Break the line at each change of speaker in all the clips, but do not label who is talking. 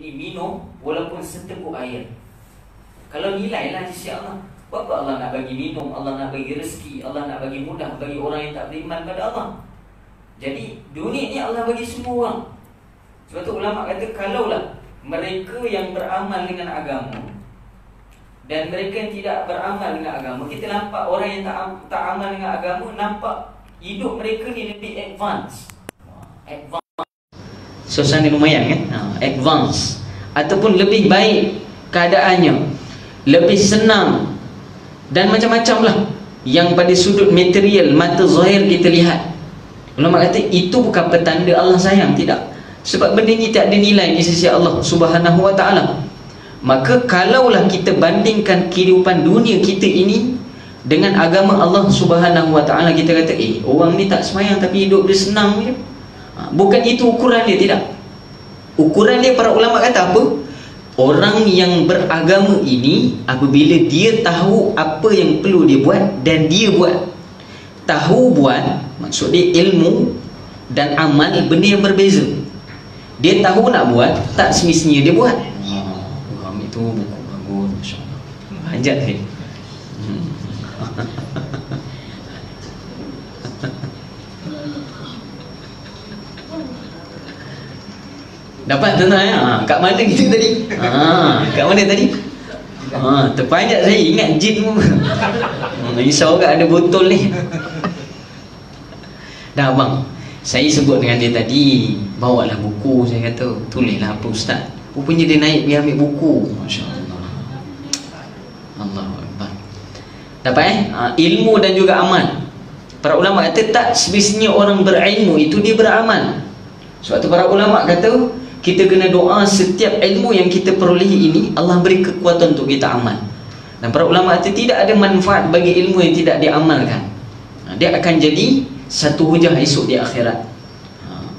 ini minum walaupun seteguk air. Kalau nilailah di sisi Allah, apa Allah nak bagi minum, Allah nak bagi rezeki, Allah nak bagi mudah bagi orang yang tak beriman pada Allah. Jadi dunia ni Allah bagi semua orang. Sebab tu ulama kata, kalaulah mereka yang beramal dengan agama dan mereka yang tidak beramal dengan agama, kita nampak orang yang tak amal dengan agama, nampak hidup mereka ni lebih advance. Suasana lumayan kan? Advance. Ataupun lebih baik keadaannya, lebih senang, dan macam-macam lah yang pada sudut material, mata zahir kita lihat. Ulama kata itu bukan petanda Allah sayang, tidak. Sebab benda ni tak ada nilai di sisi Allah Subhanahu wa ta'ala. Maka kalaulah kita bandingkan kehidupan dunia kita ini dengan agama Allah Subhanahu wa ta'ala, kita kata orang ni tak semayang tapi hidup dia senang je. Bukan itu ukuran dia, tidak. Ukuran dia, para ulama kata apa? Orang yang beragama ini, apabila dia tahu apa yang perlu dia buat dan dia buat. Tahu buat, maksud dia ilmu dan amal benda yang berbeza. Dia tahu nak buat, tak semestinya dia buat. Orang itu buku bagus, Masya Allah. Hajat saya. Dapat tuan-tuan ya? Kat mana kita tadi? Kat mana tadi? Terpanjat saya ingat jin pun. Risau kat ada botol ni. Dah abang, saya sebut dengan dia tadi, bawalah buku, saya kata, tulislah apa ustaz. Rupanya dia naik pergi ambil buku. Masya Allah. Allahu Akbar. Dapat ilmu dan juga amal. Para ulama kata tak semestinya orang berilmu itu dia beramal. Sebab tu para ulama kata kita kena doa setiap ilmu yang kita perolehi ini Allah beri kekuatan untuk kita amal. Dan para ulama kata tidak ada manfaat bagi ilmu yang tidak diamalkan. Dia akan jadi satu hujah esok di akhirat.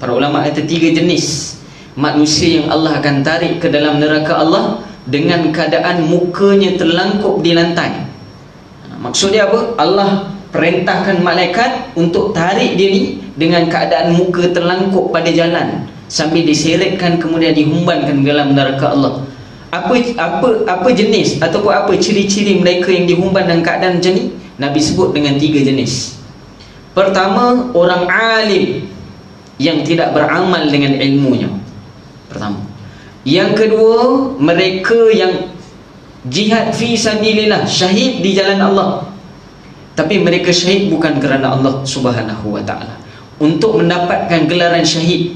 Para ulama kata 3 jenis manusia yang Allah akan tarik ke dalam neraka Allah dengan keadaan mukanya terlangkup di lantai. Maksud dia apa? Allah perintahkan malaikat untuk tarik dia ni dengan keadaan muka terlangkup pada jalan sambil diseretkan kemudian dihumbankan dalam neraka Allah. Apa jenis ataupun apa ciri-ciri mereka yang dihumban dalam keadaan macam ni? Nabi sebut dengan 3 jenis. Pertama, orang alim yang tidak beramal dengan ilmunya. Pertama. Yang kedua, mereka yang jihad fi sabilillah, syahid di jalan Allah. Tapi mereka syahid bukan kerana Allah Subhanahu wa ta'ala. Untuk mendapatkan gelaran syahid,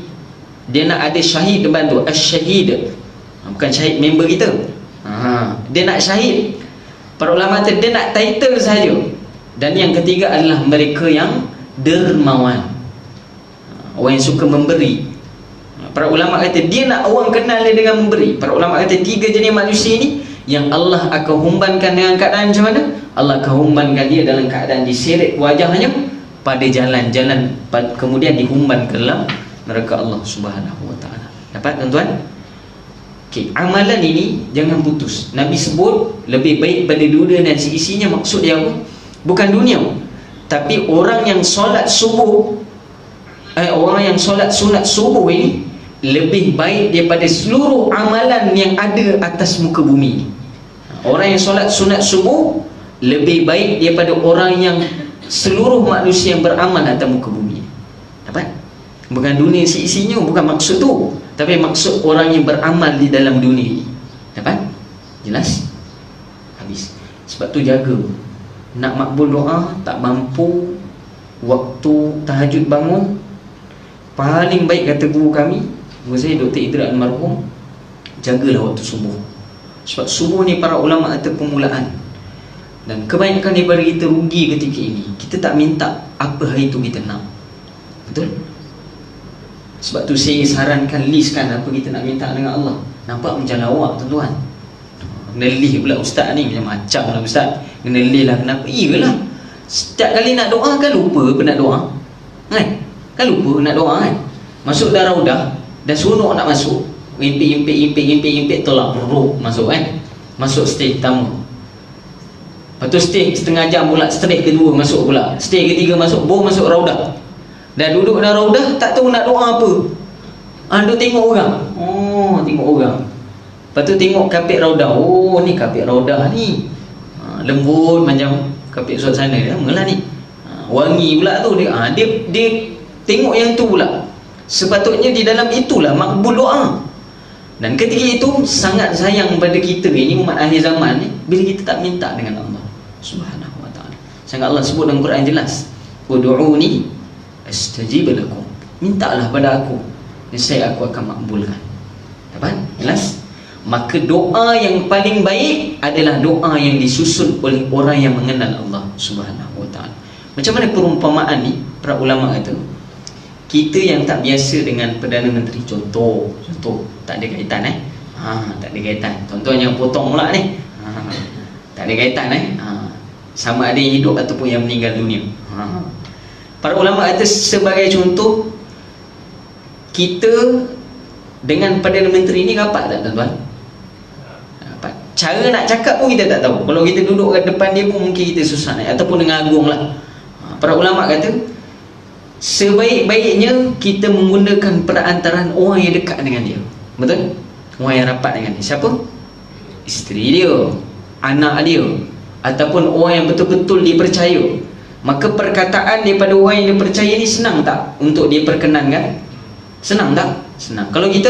dia nak ada syahid depan tu, as-syahid. Bukan syahid member kita. Dia nak syahid. Para ulama kata dia nak title saja. Dan yang ketiga adalah mereka yang dermawan, orang yang suka memberi. Para ulama kata dia nak orang kenal dia dengan memberi. Para ulama kata 3 jenis manusia ni yang Allah akan humbankan dengan keadaan macam mana? Allah akan humbankan dia dalam keadaan diseret wajahnya pada jalan-jalan, kemudian dihumban ke dalam neraka Allah Subhanahu wa ta'ala. Dapat tuan-tuan? Okey, amalan ini jangan putus. Nabi sebut lebih baik pada dunia dan seisinya. Maksud dia apa? Bukan dunia, tapi orang yang solat subuh, orang yang solat sunat subuh ini lebih baik daripada seluruh amalan yang ada atas muka bumi. Orang yang solat sunat subuh lebih baik daripada orang yang seluruh manusia yang beramal atas muka bumi. Dapat? Bukan dunia seisinya, bukan maksud tu, tapi maksud orang yang beramal di dalam dunia ini. Dapat? Jelas? Habis. Sebab tu jaga. Nak makbul doa tak mampu, waktu tahajud bangun, paling baik kata guru kami, guru saya Dr. Idris almarhum, jagalah waktu subuh. Sebab subuh ni para ulama kata permulaan. Dan kebanyakan daripada kita rugi ketika ini, kita tak minta apa hari itu kita nak. Betul? Sebab tu saya sarankan listkan apa kita nak minta dengan Allah. Nampak macam lawak tuan-tuan. Kena list pula ustaz ni, macam lah ustaz. Kena list lah, kenapa? Iyalah, setiap kali nak doa kan lupa apa nak doa, kan lupa nak doa kan. Masuk dah raudah, dah seronok nak masuk, impik, tolak perut masuk kan. Masuk stage pertama, lepas tu stage setengah jam pula, stage kedua masuk pula, stage ketiga masuk, baru masuk raudah. Dah duduk dah raudah, tak tahu nak doa apa. Duk tengok orang. Tengok orang. Lepas tu tengok kapit raudah. Oh ni kapit raudah ni, lembut macam kapit suasana dia lah ni. Wangi pula tu dia. Dia tengok yang tu pula. Sepatutnya di dalam itulah makbul doa. Dan ketika itu sangat sayang pada kita ini umat akhir zaman ni, bila kita tak minta dengan Allah Subhanahu wa ta'ala. Sangat Allah sebut dalam Quran jelas, ud'uni astajib lakum, mintalah pada aku, nescaya aku akan makbulkan. Dapat? Jelas? Maka doa yang paling baik adalah doa yang disusun oleh orang yang mengenal Allah Subhanahu wa ta'ala. Macam mana perumpamaan ni? Para ulama kata, kita yang tak biasa dengan Perdana Menteri, contoh tak ada kaitan tak ada kaitan, contohnya potong pula ni, tak ada kaitan sama ada yang hidup ataupun yang meninggal dunia. Para ulama kata sebagai contoh, kita dengan Perdana Menteri ni rapat tak tuan-tuan? Rapat. Cara nak cakap pun kita tak tahu. Kalau kita duduk kat depan dia pun mungkin kita susah naik, ataupun dengan agung lah. Para ulama kata sebaik-baiknya kita menggunakan perantaraan orang yang dekat dengan dia. Betul? Orang yang rapat dengan dia. Siapa? Isteri dia, anak dia, ataupun orang yang betul-betul dipercaya. Maka perkataan daripada orang yang dipercaya ni senang tak untuk dia perkenankan? Senang tak? Senang. Kalau kita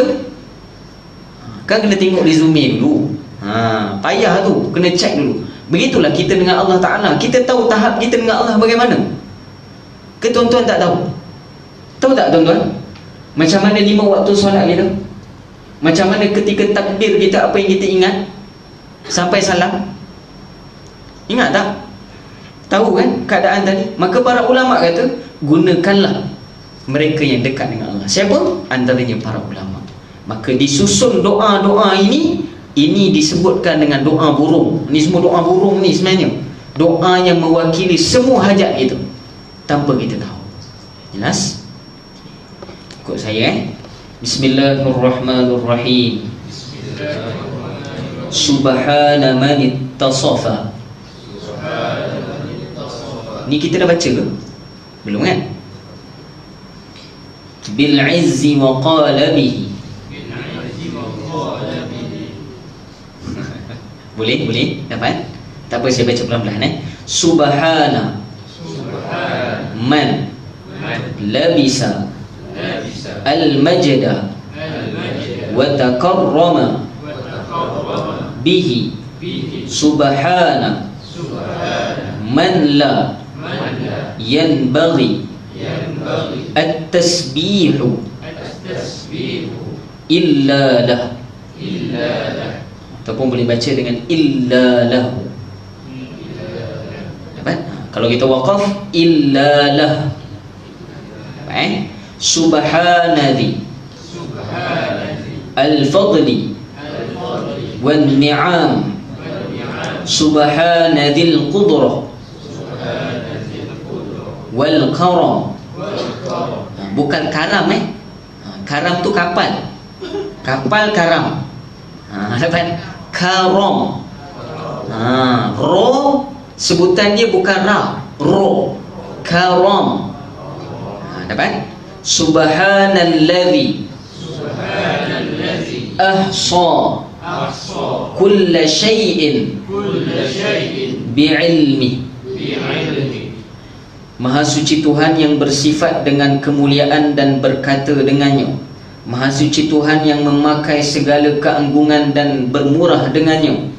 kan kena tengok resume dulu. Payah tu, kena check dulu. Begitulah kita dengan Allah Ta'ala. Kita tahu tahap kita dengan Allah bagaimana? Ke tuan-tuan tak tahu? Tahu tak tuan-tuan? Macam mana 5 waktu solat kita? Macam mana ketika takbir kita, apa yang kita ingat? Sampai salam? Ingat tak? Tahu kan keadaan tadi? Maka para ulama kata, gunakanlah mereka yang dekat dengan Allah. Siapa? Antaranya para ulama. Maka disusun doa-doa ini disebutkan dengan doa burung. Ini semua doa burung ni sebenarnya. Doa yang mewakili semua hajat kita tanpa kita tahu. Jelas? Ikut saya Bismillahirrahmanirrahim. Subhana man ittasafa. Ni kita dah baca ke? Belum kan? Bil izzi wa qala bihi. Boleh? Dapat? Tak apa, saya baca pelan-pelan Subhana man labisa al-majda wa takarrama bihi. Subhana man la yanbaghi at-tasbihu illa lah. Ataupun boleh baca dengan illa lahu. Dapat? Kalau kita waqaf illa lah. Subhanallah al-fadli wal ni'am. Subhanadil qudrah wal karam. Bukan karam karam tu kapal. Kapal karam. Dapat? Karam. Ro sebutan dia bukan ra, ro. Karam. Dapat? Subhanallazi ahsa kulla syai'in bi'ilmi. Maha suci Tuhan yang bersifat dengan kemuliaan dan berkata dengannya. Maha suci Tuhan yang memakai segala keanggungan dan bermurah dengannya.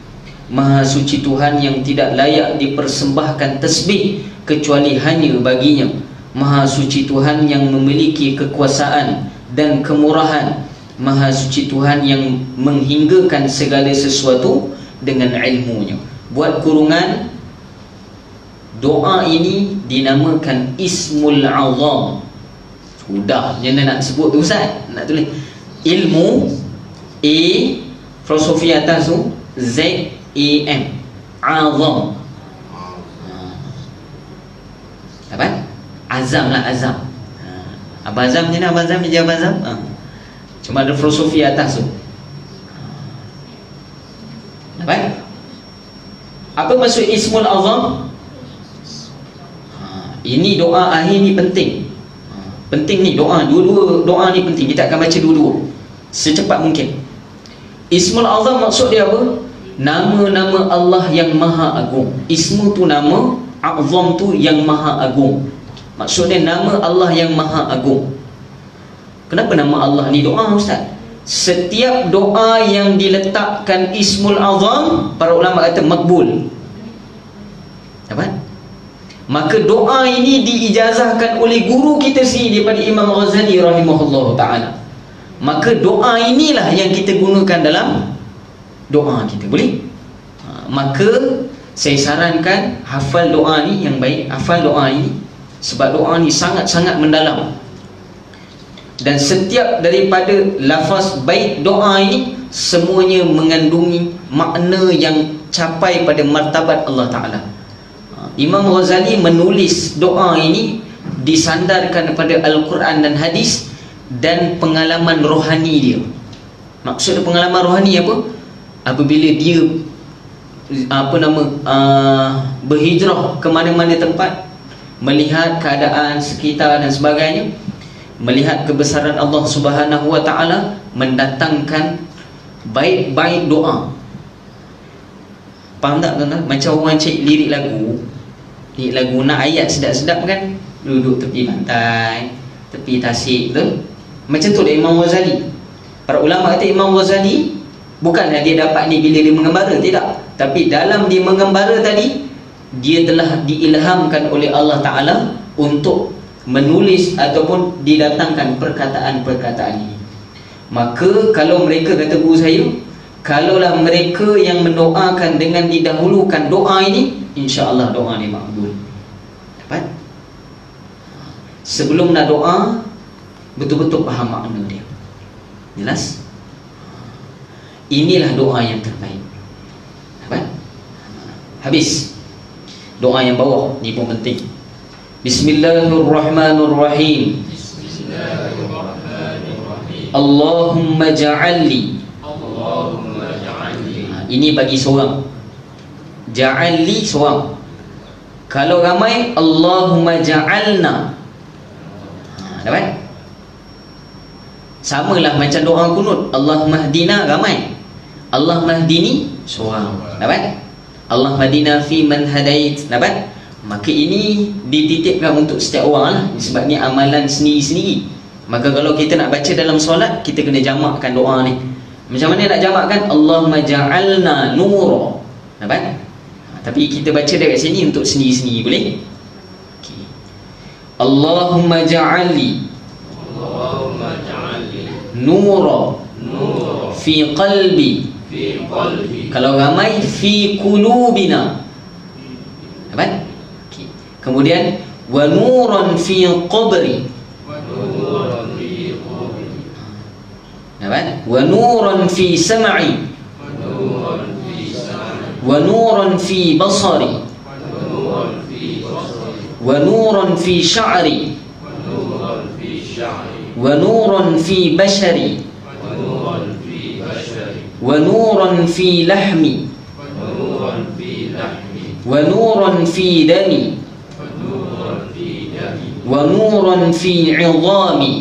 Maha suci Tuhan yang tidak layak dipersembahkan tasbih kecuali hanya baginya. Maha suci Tuhan yang memiliki kekuasaan dan kemurahan. Maha suci Tuhan yang menghinggakan segala sesuatu dengan ilmunya. Buat kurungan, doa ini dinamakan Ismul Azam. Sudah je nak sebut tu Ustaz, nak tulis ilmu A filosofi atas tu Z-A-M Azam. Apa? Azam lah, azam. Abang Azam je nak, Abang Azam je, Abang Azam. Cuma ada filosofi atas tu. Apa? Apa maksud Ismul Azam? Ini doa akhir ni penting. Penting ni doa, dua-dua doa ni penting. Kita akan baca dua-dua secepat mungkin. Ismul Azam maksud dia apa? Nama-nama Allah yang maha agung. Ismu tu nama, Azam tu yang maha agung. Maksudnya nama Allah yang maha agung. Kenapa nama Allah ni doa, Ustaz? Setiap doa yang diletakkan Ismul Azam, para ulama kata makbul. Dapat? Maka doa ini diijazahkan oleh guru kita sendiri daripada Imam Ghazali rahimahullah ta'ala. Maka doa inilah yang kita gunakan dalam doa kita. Boleh? Maka saya sarankan hafal doa ni yang baik. Hafal doa ini, sebab doa ni sangat-sangat mendalam. Dan setiap daripada lafaz baik doa ini semuanya mengandungi makna yang capai pada martabat Allah Ta'ala. Imam Ghazali menulis doa ini disandarkan kepada Al-Quran dan hadis dan pengalaman rohani dia. Maksud pengalaman rohani apa? Apabila dia berhijrah ke mana-mana tempat, melihat keadaan sekitar dan sebagainya, melihat kebesaran Allah Subhanahu wa ta'ala, mendatangkan baik-baik doa. Faham tak tuan-tuan? Macam orang cek lirik lagu nak ayat sedap-sedap kan, duduk tepi pantai, tepi tasik tu. Macam tu lah Imam Ghazali. Para ulama kata Imam Ghazali bukanlah dia dapat ni bila dia mengembara, tidak. Tapi dalam dia mengembara tadi, dia telah diilhamkan oleh Allah Ta'ala untuk menulis ataupun didatangkan perkataan-perkataan ini. Maka kalau mereka, kata guru saya, kalaulah mereka yang mendoakan dengan didahulukan doa ini, insya-Allah doa ni makbul. Dapat? Sebelum nak doa, betul-betul faham makna dia. Jelas? Inilah doa yang terbaik. Dapat? Habis. Doa yang bawah ni pun penting. Bismillahirrahmanirrahim. Bismillahirrahmanirrahim. Allahumma ja'alli. Allahumma ja'alli. Ini bagi seorang. Ja'alli seorang. Kalau ramai, Allahumma ja'alna. Dapat? Samalah macam doa kunut. Allahumma hdina ramai. Allahumma hdini seorang. Dapat? Allahumma hdina fi man hadait. Dapat? Maka ini dititipkan untuk setiap orang lah. Sebab ni amalan sendiri-sendiri. Maka kalau kita nak baca dalam solat, kita kena jamakkan doa ni. Macam mana nak jamakkan? Allahumma ja'alna nura. Dapat? Tapi kita baca dekat sini untuk sendiri-sendiri. Boleh? Okay. Allahumma ja'alli nura fi qalbi. Kalau ramai, fi qulubina. Dapat? Kemudian wa nuran fi qabri. Dapat? Wa nuran fi sam'i. Wa nuran fi basari. Wa nuran fi sya'ri. Wa nuran fi bashari. Wa nuran fi lahmi. Wa nuran fi dami. ونورا في عظامي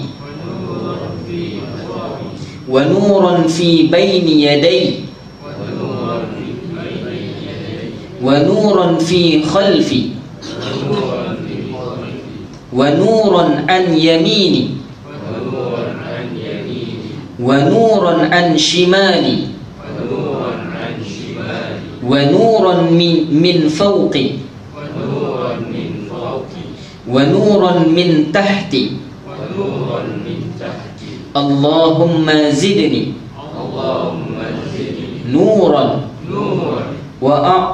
ونورا في بين يدي ونورا في خلفي ونورا عن يميني ونورا عن شمالي ونورا من فوقي ونورا من تحتي اللهم زدني نورا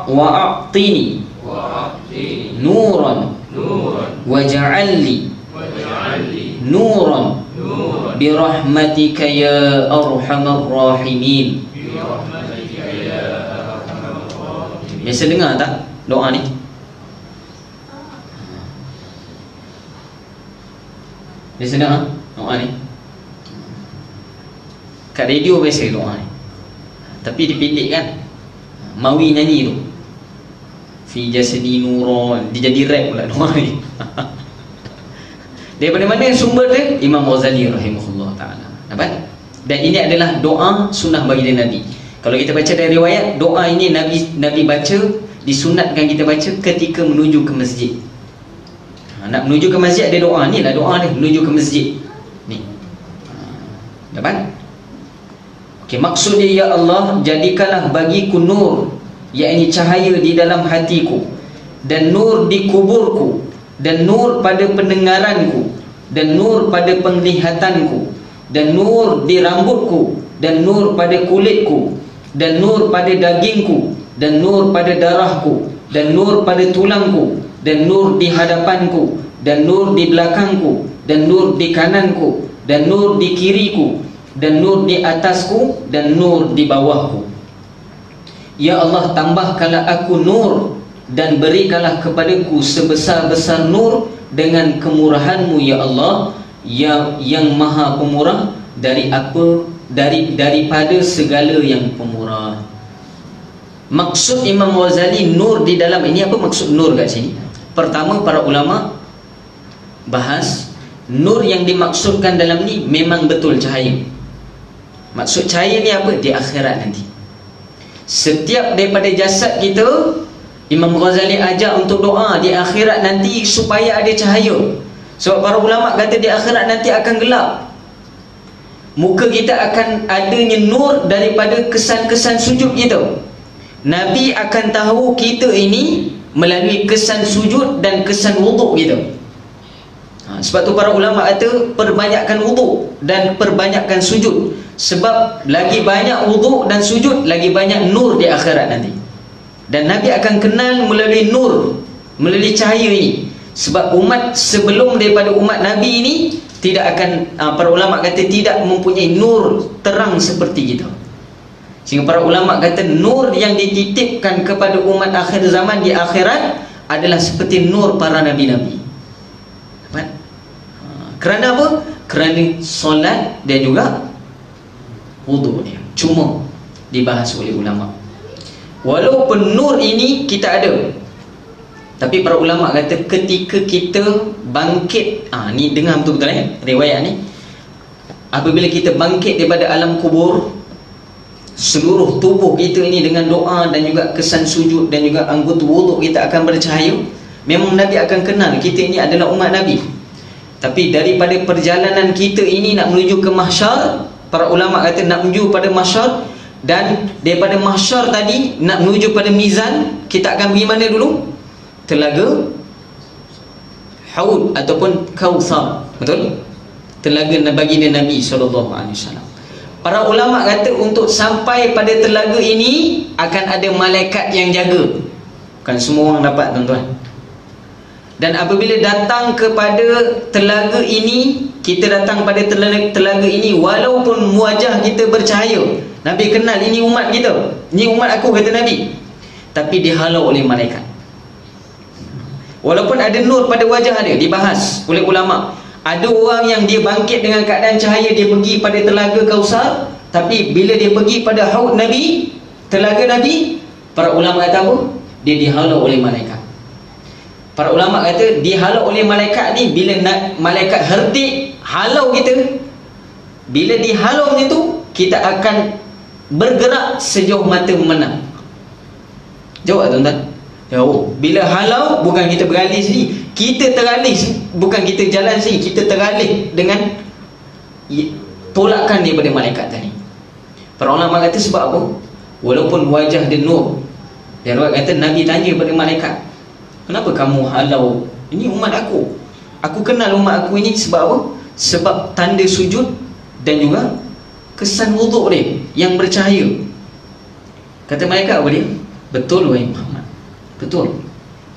وأعطني نورا واجعل لي نورا برحمتك يا أرحم الراحمين. Biasa dengar tak doa ni? Biasa dengar doa ni? Kat radio biasa doa ni, tapi dipendek kan. Mawi nyanyi tu, fi jasadi nuron, dia jadi rap pula doa ni. Daripada mana sumber dia? Imam Ghazali rahimahullah ta'ala. Dapat? Dan ini adalah doa sunnah baginda Nabi. Kalau kita baca dari riwayat, doa ini Nabi baca, disunatkan kita baca ketika menuju ke masjid. Nak menuju ke masjid ada doa. Ni lah doa dia, menuju ke masjid. Ni. Dapat? Okey, maksudnya, ya Allah, jadikanlah bagiku nur, yakni cahaya di dalam hatiku, dan nur di kuburku, dan nur pada pendengaranku, dan nur pada penglihatanku, dan nur di rambutku, dan nur pada kulitku, dan nur pada dagingku, dan nur pada darahku, dan nur pada tulangku, dan nur di hadapanku, dan nur di belakangku, dan nur di kananku, dan nur di kiriku, dan nur di atasku, dan nur di bawahku. Ya Allah, tambahkanlah aku nur, dan berikanlah kepadaku sebesar-besar nur dengan kemurahan-Mu, ya Allah, yang maha pemurah daripada segala yang pemurah. Maksud Imam Ghazali nur di dalam ini, apa maksud nur kat sini? Pertama, para ulama bahas nur yang dimaksudkan dalam ni memang betul cahaya. Maksud cahaya ni apa? Di akhirat nanti. Setiap daripada jasad kita, Imam Ghazali ajar untuk doa di akhirat nanti supaya ada cahaya. Sebab para ulama kata di akhirat nanti akan gelap. Muka kita akan adanya nur daripada kesan-kesan sujud kita. Nabi akan tahu kita ini melalui kesan sujud dan kesan wuduk kita. Sebab tu para ulama kata perbanyakkan wuduk dan perbanyakkan sujud. Sebab lagi banyak wuduk dan sujud, lagi banyak nur di akhirat nanti. Dan Nabi akan kenal melalui nur, melalui cahaya ini. Sebab umat sebelum daripada umat Nabi ini tidak akan, para ulama kata tidak mempunyai nur terang seperti kita. Sehingga para ulama kata nur yang dititipkan kepada umat akhir zaman di akhirat adalah seperti nur para nabi-nabi. Kerana apa? Kerana solat dan juga wuduk dia. Cuma dibahas oleh ulama. Walaupun nur ini kita ada, tapi para ulama kata ketika kita bangkit, ni dengar betul-betul riwayat ni, apabila kita bangkit daripada alam kubur, seluruh tubuh kita ini dengan doa dan juga kesan sujud dan juga anggota wuduk kita akan bercahaya. Memang Nabi akan kenal kita ini adalah umat Nabi. Tapi daripada perjalanan kita ini nak menuju ke mahsyar, para ulama kata nak menuju pada mahsyar, dan daripada mahsyar tadi nak menuju pada mizan, kita akan pergi mana dulu? Telaga Haud ataupun Kautsar. Betul? Telaga baginda Nabi SAW. Para ulama kata untuk sampai pada telaga ini akan ada malaikat yang jaga. Bukan semua orang dapat, tuan-tuan. Dan apabila datang kepada telaga ini, kita datang pada telaga ini, walaupun wajah kita bercahaya, Nabi kenal ini umat kita, ini umat aku, kata Nabi, tapi dihalau oleh malaikat. Walaupun ada nur pada wajah dia, dibahas oleh ulama. Ada orang yang dia bangkit dengan keadaan cahaya, dia pergi pada telaga Kautsar, tapi bila dia pergi pada haud Nabi, telaga Nabi, para ulama kata apa? Dia dihalau oleh malaikat. Para ulama kata dihalau oleh malaikat ni, bila malaikat herdik halau kita, bila dihalau macam tu, kita akan bergerak sejauh mata memandang. Jawab tuan-tuan. Jauh. Bila halau, bukan kita beralih sini, kita teralih, bukan kita jalan sini, kita teralih dengan tolakan daripada malaikat tadi. Para ulama kata sebab apa? Walaupun wajah dia nur, dan orang kata Nabi tanya pada malaikat, kenapa kamu halau? Ini umat aku, aku kenal umat aku ini. Sebab apa? Sebab tanda sujud dan juga kesan wuduk dia yang bercahaya. Kata malaikat apa dia? Betul wahai Muhammad, betul.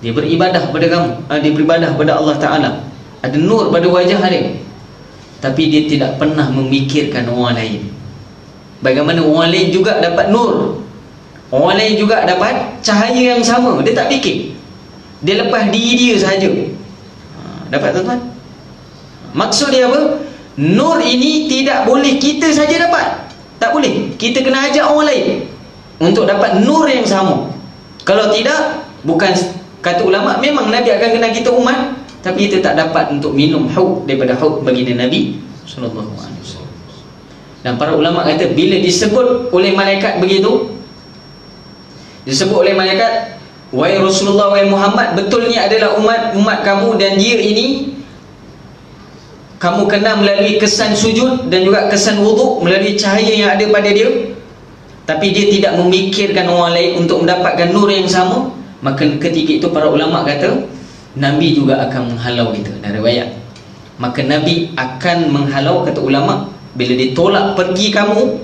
Dia beribadah pada kamu, dia beribadah pada Allah Ta'ala, ada nur pada wajah dia, tapi dia tidak pernah memikirkan orang lain. Bagaimana orang lain juga dapat nur, orang lain juga dapat cahaya yang sama, dia tak fikir. Dia lepas diri dia sahaja. Dapat tuan-tuan? Maksud dia apa? Nur ini tidak boleh kita saja dapat, tak boleh. Kita kena ajak orang lain untuk dapat nur yang sama. Kalau tidak, bukan, kata ulama, memang Nabi akan kenal kita umat, tapi kita tak dapat untuk minum haud daripada haud baginda Nabi SAW. Dan para ulama kata bila disebut oleh malaikat begitu, disebut oleh malaikat, wahai Rasulullah, wahai Muhammad, betulnya adalah umat kamu, dan dia ini kamu kenal melalui kesan sujud dan juga kesan wuduk, melalui cahaya yang ada pada dia, tapi dia tidak memikirkan orang lain untuk mendapatkan nur yang sama. Maka ketika itu para ulama kata Nabi juga akan menghalau kita. Dari riwayat, maka Nabi akan menghalau, kata ulama, bila ditolak pergi kamu,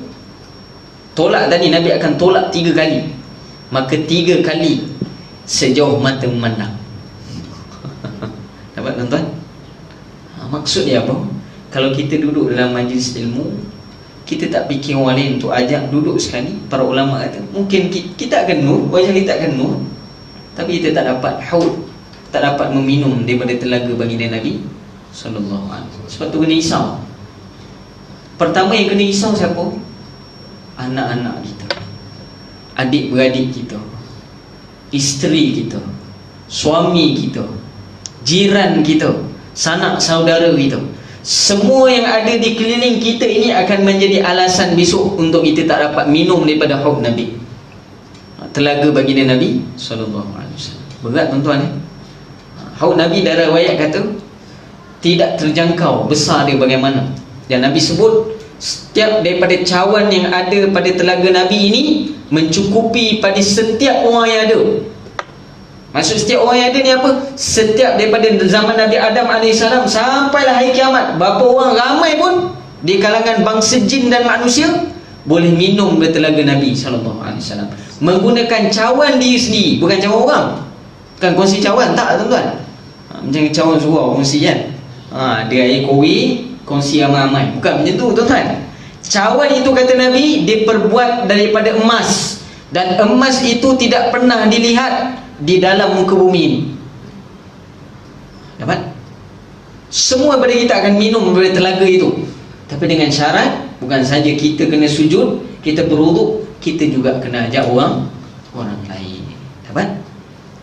tolak tadi Nabi akan tolak 3 kali, maka 3 kali sejauh mata memandang. Dapat tuan-tuan? Maksud dia apa? Kalau kita duduk dalam majlis ilmu, kita tak fikir orang lain untuk ajak duduk sekali, para ulama kata mungkin kita akan nur, wajah kita akan nur, tapi kita tak dapat haud, tak dapat meminum daripada telaga baginda Nabi sallallahu alaihi wasallam. Sebab tu kena risau. Pertama yang kena risau siapa? Anak-anak kita, adik-beradik kita, isteri kita, suami kita, jiran kita, sanak saudara kita. Semua yang ada di keliling kita ini akan menjadi alasan besok untuk kita tak dapat minum daripada haud Nabi, telaga baginda Nabi sallallahu alaihi wasallam. Berat tuan-tuan. Haud Nabi dari riwayat kata tidak terjangkau besar dia bagaimana. Dan Nabi sebut setiap daripada cawan yang ada pada telaga Nabi ini mencukupi pada setiap orang yang ada. Maksud setiap orang yang ada ni apa? Setiap daripada zaman Nabi Adam AS sampailah hari kiamat, berapa orang ramai pun di kalangan bangsa jin dan manusia boleh minum dari telaga Nabi SAW menggunakan cawan diri sendiri, bukan cawan orang. Bukan kongsi cawan, tak tuan-tuan. Macam cawan surau kongsi kan, dia air kori kongsi ramai-ramai, bukan macam tu tuan-tuan. Cawan itu kata Nabi diperbuat daripada emas, dan emas itu tidak pernah dilihat di dalam muka bumi ini. Dapat? Semua daripada kita akan minum daripada telaga itu, tapi dengan syarat bukan saja kita kena sujud, kita berwuduk, kita juga kena ajak orang lain. Dapat?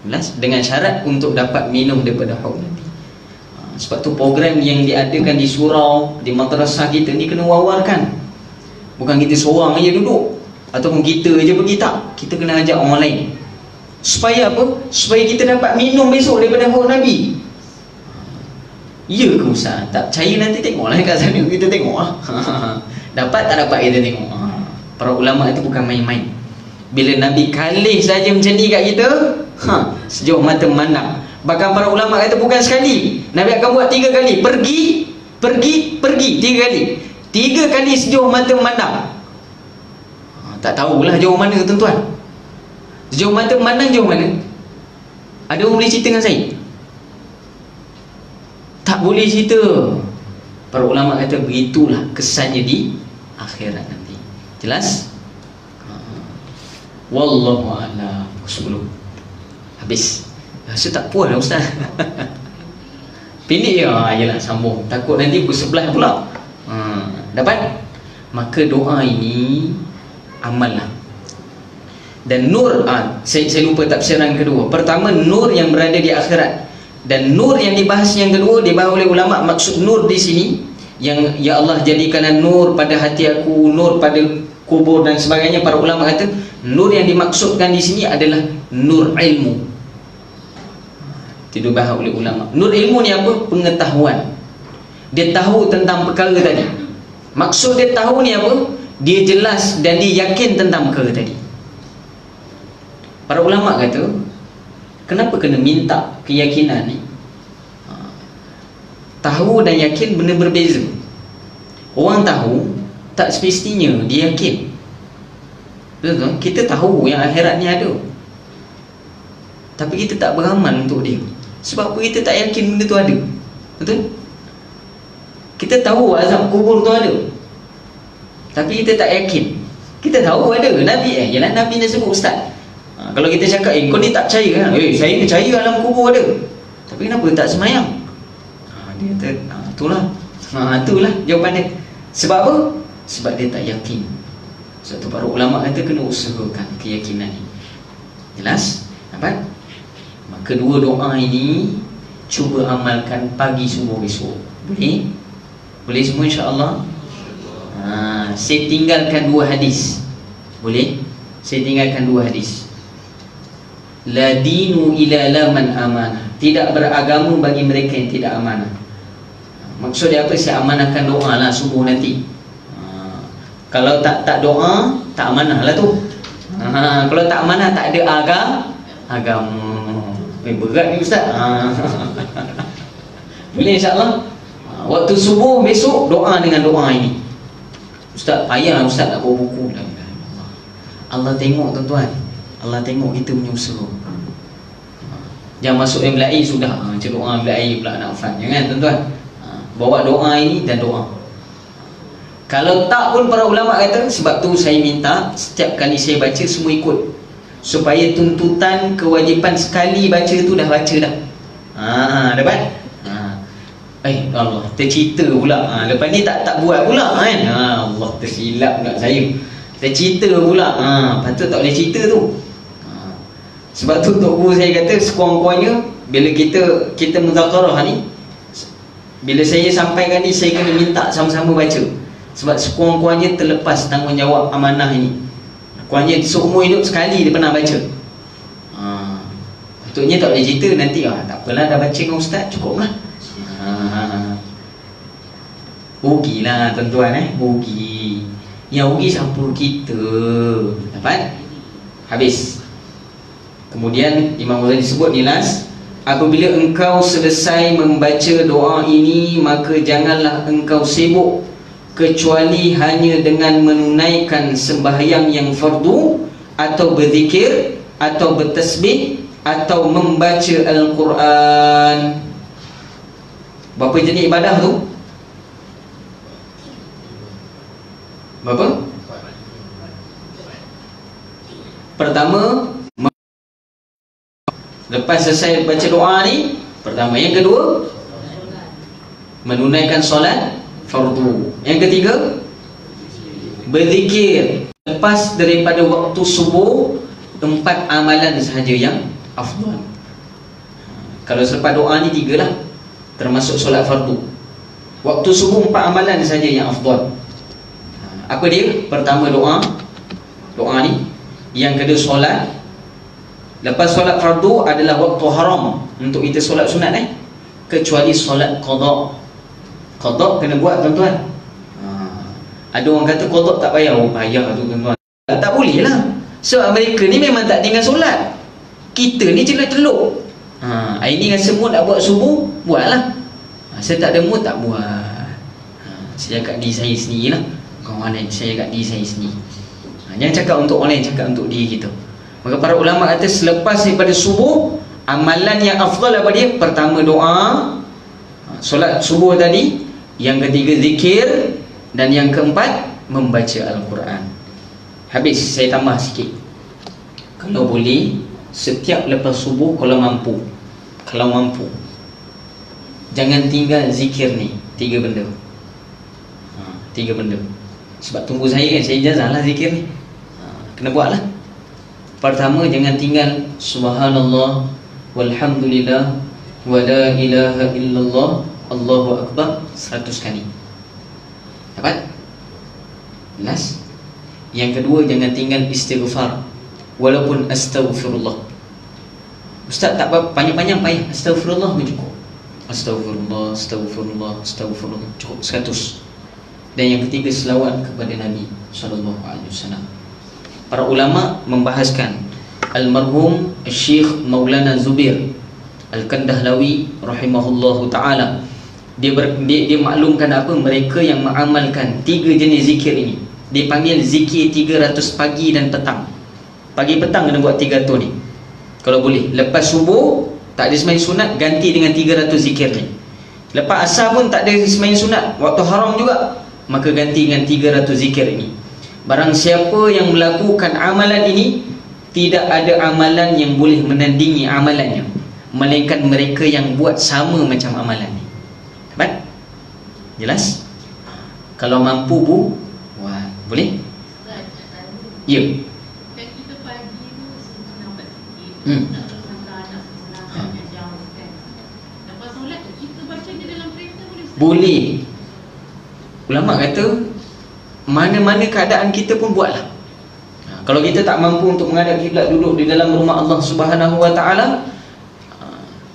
Jelas? Dengan syarat untuk dapat minum daripada haud Nabi. Sebab tu program yang diadakan di surau, di madrasah kita ni kena wawarkan. Bukan kita seorang aja duduk, ataupun kita aja pergi, tak. Kita kena ajak orang lain. Supaya apa? Supaya kita dapat minum besok daripada haud Nabi. Ya ke Ustaz? Tak percaya nanti tengoklah kat sana, kita tengok lah. Dapat tak dapat kita tengok. Para ulama itu bukan main-main. Bila Nabi kalih saja macam ni kat kita, sejauh mata memandang. Bahkan para ulama kata bukan sekali, Nabi akan buat 3 kali. Pergi 3 kali. 3 kali sejauh mata memandang. Tak tahulah jauh mana tuan-tuan. Sejauh mata memandang jauh mana? Ada orang boleh cerita dengan saya? Tak boleh cerita. Para ulama kata begitulah kesannya di akhirat nanti. Jelas? Wallahu a'lam. 10 habis. Rasa tak puas lah Ustaz. Pendek je. Yelah sambung, takut nanti pukul 11 pula. Dapat? Maka doa ini amallah. Dan nur, saya lupa tafsiran kedua. Pertama, nur yang berada di akhirat. Dan nur yang dibahas yang kedua, dibahas oleh ulama. Maksud nur di sini yang ya Allah jadikanlah nur pada hati aku, nur pada kubur dan sebagainya. Para ulama kata nur yang dimaksudkan di sini adalah nur ilmu. Itu dibahas oleh ulama. Nur ilmu ni apa? Pengetahuan. Dia tahu tentang perkara tadi. Maksud dia tahu ni apa? Dia jelas dan dia yakin tentang perkara tadi. Para ulama kata, kenapa kena minta keyakinan ni? Tahu dan yakin benda berbeza. Orang tahu tak semestinya dia yakin. Betul? Kita tahu yang akhirat ni ada, tapi kita tak beramal untuk dia. Sebab apa? Kita tak yakin benda tu ada. Betul? Kita tahu azab kubur tu ada, tapi kita tak yakin. Kita tahu ada. Nabi yalah Nabi dah sebut Ustaz. Kalau kita cakap, kau ni tak percaya kan? Saya percaya alam kubur ada, tapi kenapa tak semayang? Dia kata, itulah jawapan dia. Sebab apa? Sebab dia tak yakin. Sebab tu para ulama kata kena usahakan keyakinan ni. Jelas? Nampak? Maka 2 doa ini cuba amalkan pagi subuh besok. Boleh? Boleh semua insya-Allah? Saya tinggalkan 2 hadis. Boleh? Saya tinggalkan 2 hadis. La dinu ila laman amanah. Tidak beragama bagi mereka yang tidak amanah. Maksudnya apa? Saya amanahkan doa lah subuh nanti. Kalau tak doa, tak amanah lah tu. Kalau tak amanah, tak ada agama. Berat ni Ustaz. Boleh insyaAllah. Waktu subuh besok doa dengan doa ini. Ustaz, payah Ustaz nak bawa buku. Allah tengok tuan-tuan. Allah tengok kita punya usaha. Jangan masuk yang belai sudah. Macam doa belai pula nak hafal. Jangan tuan-tuan. Bawa doa ini dan doa. Kalau tak pun para ulama kata, sebab tu saya minta setiap kali saya baca semua ikut, supaya tuntutan kewajipan sekali baca tu dah baca dah. Dapat? Allah tercita pula. Lepas ni tak buat pula kan. Allah tersilap pula saya. Tercita pula. Patut tak boleh cerita tu. Sebab tu Tok Guru saya kata sekurang-kurangnya bila kita muzakarah ni, bila saya sampaikan ni, saya kena minta sama-sama baca. Sebab sekurang-kurangnya terlepas tanggungjawab amanah ini. Kurangnya seumur hidup sekali dia pernah baca. Patutnya tak boleh cerita nanti. Tak apalah, dah baca dengan Ustaz, cukup lah. Rugilah tuan-tuan, rugi. Yang rugi siapa? Kita. Dapat? Habis. Kemudian Imam Ghazali sebut ni last, apabila engkau selesai membaca doa ini, maka janganlah engkau sibuk kecuali hanya dengan menunaikan sembahyang yang fardu, atau berzikir, atau bertasbih, atau membaca Al-Quran. Berapa jenis ibadah tu? Berapa? Pertama, lepas selesai baca doa ni, pertama. Yang kedua, menunaikan solat fardu. Yang ketiga, berzikir. Lepas daripada waktu subuh, 4 amalan sahaja yang afdal. Kalau selepas doa ni 3 lah, termasuk solat fardu. Waktu subuh 4 amalan sahaja yang afdal. Apa dia? Pertama doa ni. Yang kedua solat. Lepas solat fardu adalah waktu haram untuk kita solat sunat kecuali solat qada. Qada kena buat tuan-tuan. Ada orang kata qada tak payah. Payah tu tuan-tuan. Tak boleh lah. Sebab mereka ni memang tak tinggal solat. Kita ni celuk-celuk. Hari ni rasa mood nak buat subuh, buatlah. Saya tak ada mood, tak buat. Saya cakap diri saya sendiri lah. Kawan lain, saya cakap diri saya sendiri. Jangan cakap untuk orang lain, cakap untuk diri kita. Maka para ulama kata selepas daripada subuh, amalan yang afdal apa dia? Pertama doa, solat subuh tadi. Yang ketiga zikir. Dan yang keempat membaca Al-Quran. Habis, saya tambah sikit. Kalau boleh, setiap lepas subuh kalau mampu, jangan tinggal zikir ni. 3 benda. 3 benda. Sebab tunggu saya kan, saya ijazah lah zikir ni. Kena buat lah. Pertama, jangan tinggal subhanallah walhamdulillah wa la ilaha illallah Allahu akbar 100 kali. Dapat? Jelas? Yang kedua, jangan tinggal istighfar, walaupun astaghfirullah. Ustaz tak panjang-panjang payah, astaghfirullah pun cukup. Astaghfirullah, astaghfirullah, astaghfirullah, cukup 100. Dan yang ketiga, selawat kepada Nabi sallallahu alaihi wasallam. Para ulama membahaskan almarhum Syekh Maulana Zubair Al-Kandahlawi rahimahullahu taala, dia maklumkan apa, mereka yang mengamalkan 3 jenis zikir ini dipanggil zikir 300 pagi dan petang. Pagi petang kena buat 300 ni. Kalau boleh, lepas subuh tak ada sembahyang sunat, ganti dengan 300 zikir ni. Lepas asar pun tak ada sembahyang sunat, waktu haram juga, maka ganti dengan 300 zikir ini. Barang siapa yang melakukan amalan ini, tidak ada amalan yang boleh menandingi amalannya, melainkan mereka yang buat sama macam amalan ni. Dapat? Jelas? Kalau mampu buat. Boleh? Ya.
Kita pagi tu senang berzikir. Anak senang jauh kan. Lepas solat kita baca dia dalam kereta boleh?
Boleh. Ulama kata mana-mana keadaan kita pun buatlah. Kalau kita tak mampu untuk menghadap kiblat, duduk di dalam rumah Allah Subhanahu Wa Taala,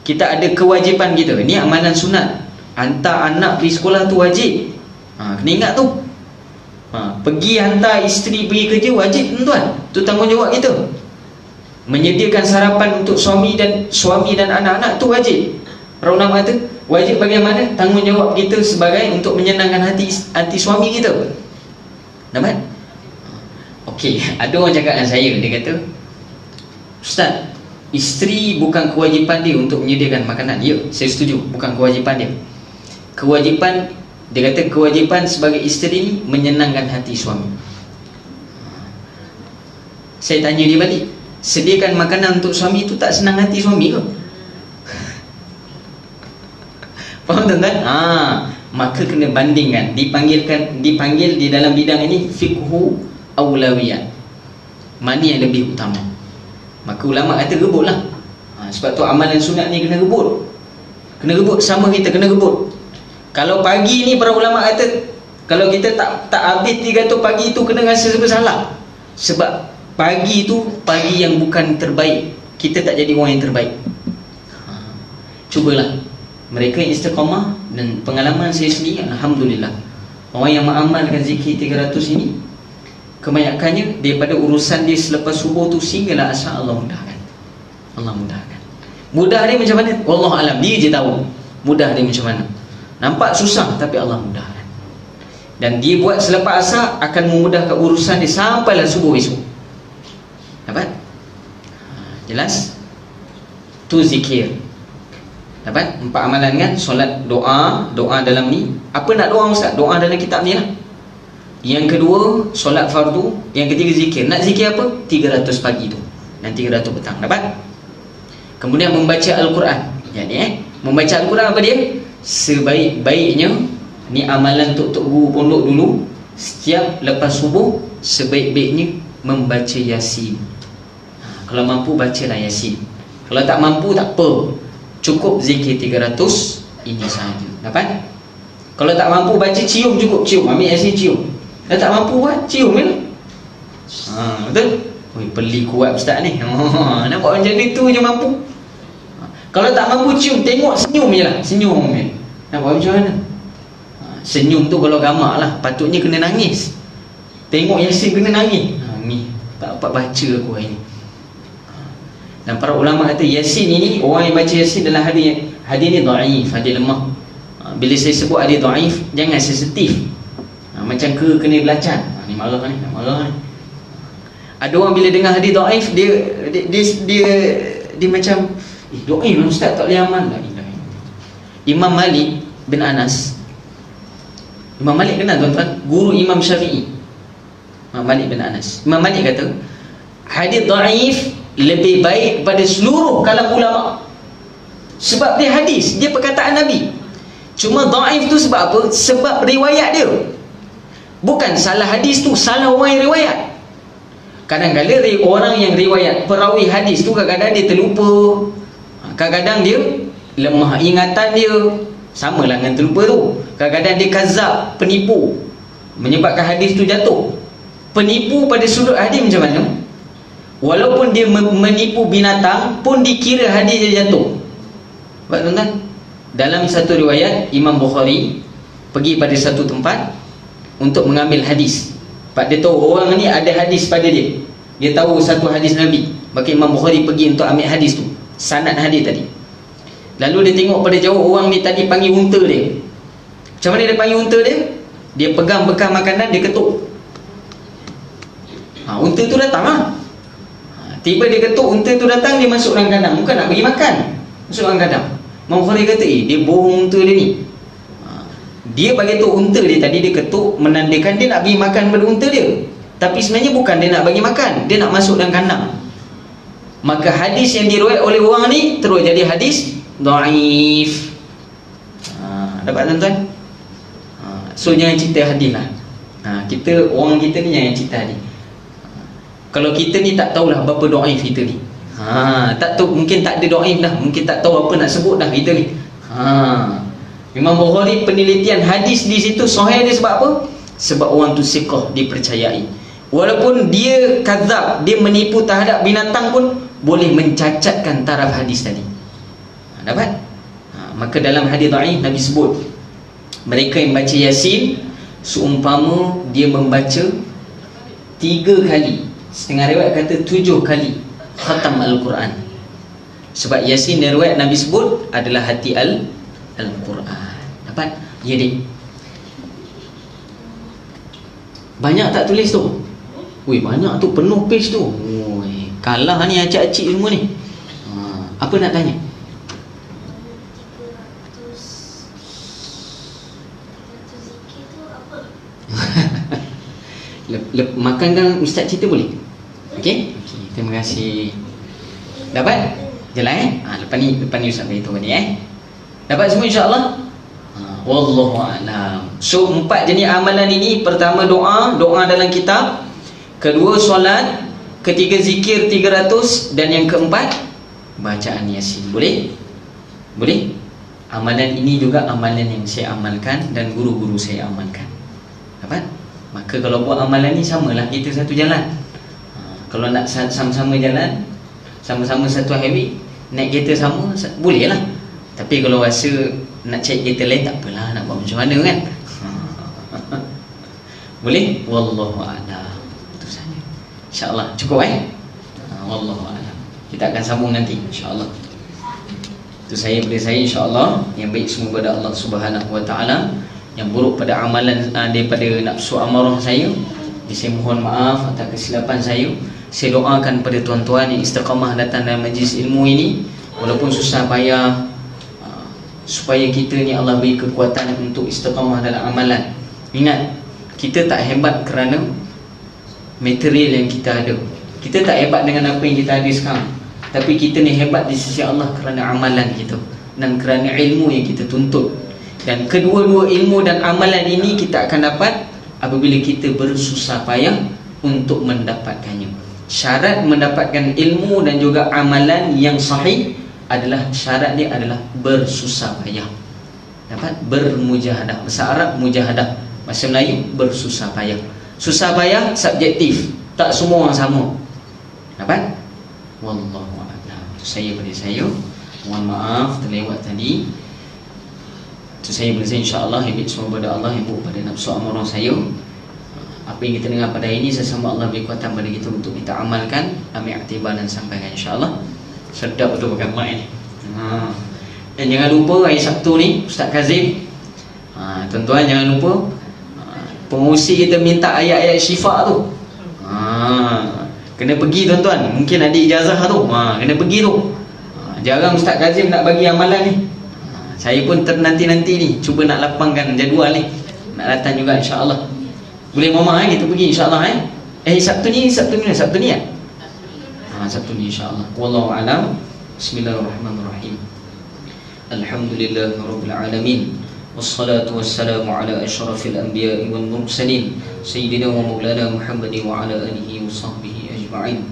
kita ada kewajipan kita. Ini amalan sunat. Hantar anak pergi sekolah tu wajib. Kena ingat tu. Pergi hantar isteri pergi kerja wajib, tuan. Tu tanggungjawab kita. Menyediakan sarapan untuk suami dan anak-anak tu wajib. Para ulama kata wajib bagaimana? Tanggungjawab kita sebagai untuk menyenangkan hati suami kita. Dapat? Okey, ada orang cakap dengan saya, dia kata, Ustaz, isteri bukan kewajipan dia untuk menyediakan makanan. Ya, saya setuju, bukan kewajipan dia. Kewajipan, dia kata kewajipan sebagai isteri menyenangkan hati suami. Saya tanya dia balik, sediakan makanan untuk suami itu tak senang hati suami ke? Faham tuan-tuan? Maka kena bandingkan. Dipanggil di dalam bidang ini fiqhu awlawiyat. Mana yang lebih utama? Maka ulama kata rebutlah. Sebab tu amalan sunat ni kena rebut. Kena rebut sama kita, kena rebut. Kalau pagi ni para ulama kata, kalau kita tak habis 300 pagi tu kena rasa bersalah. Sebab pagi tu pagi yang bukan terbaik. Kita tak jadi orang yang terbaik. Cubalah. Mereka yang istiqamah, dan pengalaman saya sendiri, alhamdulillah, orang yang mengamalkan zikir 300 ini, kebanyakannya daripada urusan dia selepas subuh tu sehinggalah asal, Allah mudahkan. Allah mudahkan. Mudah dia macam mana? Wallahualam, dia je tahu mudah dia macam mana. Nampak susah tapi Allah mudahkan. Dan dia buat selepas asar akan memudahkan urusan dia sampailah subuh esok. Dapat? Jelas? Tu zikir. Dapat? 4 amalan kan? Solat, doa dalam ni. Apa nak doa Ustaz? Doa dalam kitab ni lah. Yang kedua, solat fardu. Yang ketiga, zikir. Nak zikir apa? 300 pagi tu dan 300 petang. Dapat? Kemudian membaca Al-Quran. Jadi membaca Al-Quran apa dia? Sebaik-baiknya, ni amalan untuk guru pondok dulu, setiap lepas subuh, sebaik-baiknya membaca Yasin. Kalau mampu bacalah Yasin. Kalau tak mampu tak apa, cukup zikir 300 ini sahaja. Dapat? Kalau tak mampu baca, cium cukup, cium. Ambil Yasin, cium. Dah tak mampu buat, cium kan? Betul? Oi, beli kuat Ustaz ni. Nampak macam itu je mampu. Kalau tak mampu cium, tengok, senyum je lah. Senyum kan? Nampak macam mana? Senyum tu kalau gamak lah, patutnya kena nangis. Tengok Yasin kena nangis. Ni tak dapat baca aku hari ni. Dan para ulama kata Yasin ini, orang yang baca Yasin dalam hadis ni dhaif, hadis lemah. Bila saya sebut hadis dhaif, jangan sensitif. Macam kena belacan. Ni marah ni, nak marah ni. Ada orang bila dengar hadis dhaif, dia macam dhaif lah Ustaz, tak boleh amal. Imam Malik bin Anas. Imam Malik kenal tuan-tuan? Guru Imam Syafi'i. Imam Malik bin Anas. Imam Malik kata hadis dhaif lebih baik pada seluruh kalam ulama. Sebab dia hadis, dia perkataan Nabi. Cuma dhaif tu sebab apa? Sebab riwayat dia. Bukan salah hadis tu, salah orang yang riwayat. Kadang-kadang orang yang riwayat, perawi hadis tu kadang-kadang dia terlupa, kadang-kadang dia lemah ingatan dia. Sama lah dengan terlupa tu. Kadang-kadang dia kazab, penipu, menyebabkan hadis tu jatuh. Penipu pada sudut hadis macam mana? Walaupun dia menipu binatang pun dikira hadis dia jatuh. Sebab tuan-tuan, dalam satu riwayat, Imam Bukhari pergi pada satu tempat untuk mengambil hadis. Sebab dia tahu orang ni ada hadis pada dia. Dia tahu satu hadis Nabi. Maka Imam Bukhari pergi untuk ambil hadis tu, sanad hadis tadi. Lalu dia tengok pada jauh, orang ni tadi panggil unta dia. Macam mana dia panggil unta dia? Dia pegang bekal makanan, dia ketuk. Unta tu datang lah. Tiba dia ketuk, unta tu datang, dia masuk dalam kandang. Bukan nak bagi makan, masuk dalam kandang. Imam Bukhari kata, dia bohong unta dia ni. Dia bagi tu unta dia tadi, dia ketuk, menandakan dia nak bagi makan pada unta dia. Tapi sebenarnya bukan dia nak bagi makan, dia nak masuk dalam kandang. Maka hadis yang diriwayat oleh orang ni terus jadi hadis dhaif. Dapat tuan-tuan? So jangan cerita hadis lah. Orang kita ni jangan cerita hadis. Kalau kita ni tak tahulah berapa dhaif kita ni. Tak tahu, mungkin tak ada dhaif dah, mungkin tak tahu apa nak sebut dah kita ni. Imam Bukhari penelitian hadis di situ sahih dia sebab apa? sebab orang tu siqah, dipercayai. Walaupun dia kadzab, dia menipu terhadap binatang pun boleh mencacatkan taraf hadis tadi. Dapat? Maka dalam hadis dhaif Nabi sebut, mereka yang baca Yasin seumpama dia membaca 3 kali, setengah riwayat kata 7 kali khatam Al-Quran. Sebab Yasin dan riwayat Nabi sebut adalah hati Al-Quran. Dapat? Ya dik. Banyak tak tulis tu? Wih, banyak tu, penuh page tu. Ui, kalah ni acik-acik semua ni. Apa nak tanya? Makan Ustaz cerita boleh? Okey? Okay, terima kasih. Dapat? Jalan lepas ni Ustaz beritahu ni Dapat semua insya-Allah? Wallahu a'lam. So 4 jenis amalan ini, pertama doa dalam kitab, kedua solat, ketiga zikir 300, dan yang keempat bacaan Yasin. Boleh? Boleh? Amalan ini juga amalan yang saya amalkan dan guru-guru saya amalkan. Dapat? Maka kalau buat amalan ni samalah kita satu jalan. Kalau nak sama-sama jalan, sama-sama satu highway, naik kereta sama, boleh lah. Tapi kalau rasa nak cari kereta lain, tak apalah, nak buat macam mana kan. Boleh? Wallahu a'lam. Itu saja. InsyaAllah. Cukup Wallahu a'lam. Kita akan sambung nanti insyaAllah. Itu saya daripada saya insyaAllah. Yang baik semua pada Allah Subhanahu wa ta'ala. Yang buruk pada amalan daripada nafsu amarah saya, saya mohon maaf atas kesilapan saya. Saya doakan pada tuan-tuan yang istiqamah datang dalam majlis ilmu ini, walaupun susah payah, supaya kita ni Allah beri kekuatan untuk istiqamah dalam amalan. Ingat, kita tak hebat kerana material yang kita ada. Kita tak hebat dengan apa yang kita ada sekarang, tapi kita ni hebat di sisi Allah kerana amalan kita dan kerana ilmu yang kita tuntut. Dan kedua-dua ilmu dan amalan ini kita akan dapat apabila kita bersusah payah untuk mendapatkannya. Syarat mendapatkan ilmu dan juga amalan yang sahih adalah, syarat dia adalah bersusah payah. Dapat? Bermujahadah. Bahasa Arab mujahadah, bahasa Melayu bersusah payah. Susah payah subjektif, tak semua orang sama. Dapat? Wallahu a'lam. Itu saya pada saya. Mohon maaf terlewat tadi. Itu saya berasa insya-Allah habit semua pada Allah, yang buruk pada nafsu amarah saya. Apa yang kita dengar pada ini, sesama Allah beri kuatan pada kita untuk kita amalkan, ambil iktibar dan sampaikan insya-Allah. Sedap betul pakai mic ni. Dan jangan lupa hari Sabtu ni Ustaz Kazim, tuan-tuan jangan lupa, pengurusi kita minta ayat-ayat syifa tu. Kena pergi tuan-tuan. Mungkin ada ijazah tu, kena pergi tu. Jarang Ustaz Kazim nak bagi amalan ni. Saya pun nanti-nanti ni cuba nak lapangkan jadual ni, nak datang juga insya-Allah. Boleh mama kita pergi insya-Allah Sabtu ni ya? Sabtu ni insya-Allah. Wallahu a'lam. Bismillahirrahmanirrahim. Alhamdulillahirabbil alamin. Wassalatu wassalamu ala asyrafil anbiya'i wal mursalin sayyidina wa maulana Muhammadin wa ala alihi wa sahbihi ajma'in.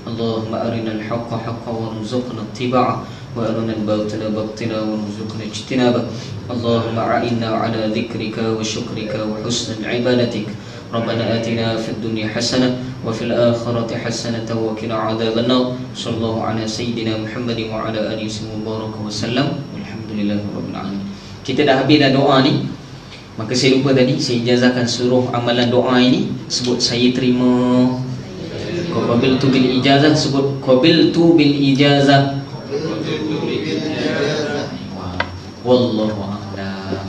Allahumma arinal haqqa haqqan warzuqna ittiba'ah wa arinal batila batila warzuqna ijtinabah. Allahumma a'inna ala dzikrika wa syukrika wa husni ibadatik. Rabbana atina fid dunya hasanah wa fil akhirati hasanah wa qina adzabannar. Sallallahu ala sayyidina Muhammadin wa ala alihi wa sallam. Walhamdulillahirabbil alamin. Kita dah habis dah doa ni. Maka saya lupa tadi, saya ijazahkan seluruh amalan doa ini. Sebut saya terima. Qabiltu bil ijazah, sebut qabiltu bil ijazah. Wallahu a'lam.